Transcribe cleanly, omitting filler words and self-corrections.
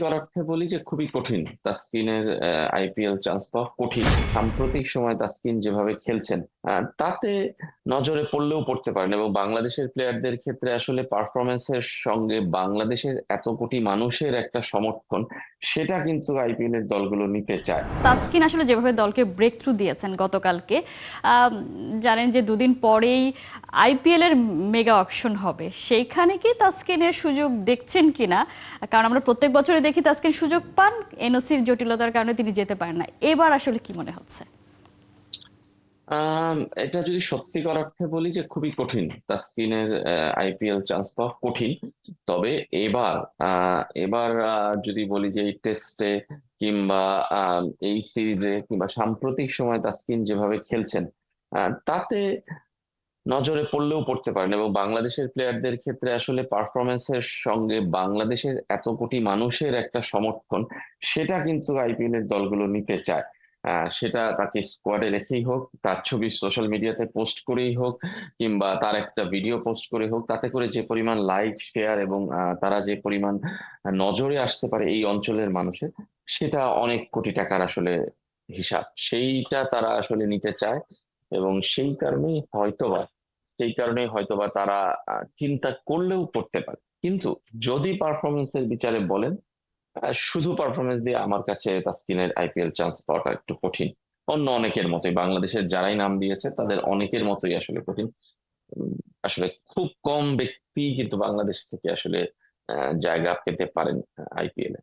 সত্যিকার অর্থে বলি যে খুবই কঠিন তাসকিনের আইপিএল চান্স পাওয়া কঠিন। সাম্প্রতিক সময় তাসকিন যেভাবে খেলছেন তাতে নজরে পড়লেও পড়তে পারেন, এবং বাংলাদেশের প্লেয়ারদের ক্ষেত্রে আসলে পারফরমেন্সের সঙ্গে বাংলাদেশের এত কোটি মানুষের একটা সমর্থন, সেটা কিন্তু আইপিএল এর দলগুলো নিতে চায়। তাসকিন আসলে যেভাবে দলকে ব্রেক থ্রু দিয়েছেন গতকালকে, আম, জানেন যে দুদিন পরেই আইপিএল এর মেগা অকশন হবে, সেইখানে কি তাসকিনের সুযোগ দেখছেন কিনা? কারণ আমরা প্রত্যেক বছরে দেখি তাসকিন সুযোগ পান, এনওসির জটিলতার কারণে তিনি যেতে পারেন না। এবার আসলে কি মনে হচ্ছে? এটা যদি সত্যিকার অর্থে বলি যে খুবই কঠিন তাসকিনের আইপিএল চান্স পাওয়া কঠিন। তবে এবার যদি বলি যে এই টেস্টে কিংবা এই সিরিজে কিংবা সাম্প্রতিক সময় তাসকিন যেভাবে খেলছেন তাতে নজরে পড়লেও পড়তে পারেন, এবং বাংলাদেশের প্লেয়ারদের ক্ষেত্রে আসলে পারফরমেন্সের সঙ্গে বাংলাদেশের এত কোটি মানুষের একটা সমর্থন, সেটা কিন্তু আইপিএল এর দলগুলো নিতে চায়। সেটা তাকে স্কোয়াডে রেখেই হোক, তার ছবি সোশ্যাল মিডিয়াতে পোস্ট করেই হোক, কিংবা তার একটা ভিডিও পোস্ট করে হোক, তাতে করে যে পরিমাণ লাইক শেয়ার এবং তারা যে পরিমাণ নজরে আসতে পারে এই অঞ্চলের মানুষের, সেটা অনেক কোটি টাকার আসলে হিসাব, সেইটা তারা আসলে নিতে চায়। এবং সেই কারণেই হয়তোবা তারা চিন্তা করলেও করতে পারে। কিন্তু যদি পারফরমেন্সের বিচারে বলেন, শুধু পারফরমেন্স দিয়ে আমার কাছে তাসকিনের আইপিএল চান্স পাওয়াটা একটু কঠিন। অন্য অনেকের মতোই, বাংলাদেশের যারাই নাম দিয়েছে তাদের অনেকের মতোই আসলে কঠিন। উম, আসলে খুব কম ব্যক্তি কিন্তু বাংলাদেশ থেকে আসলে জায়গা পেতে পারেন আইপিএল এ।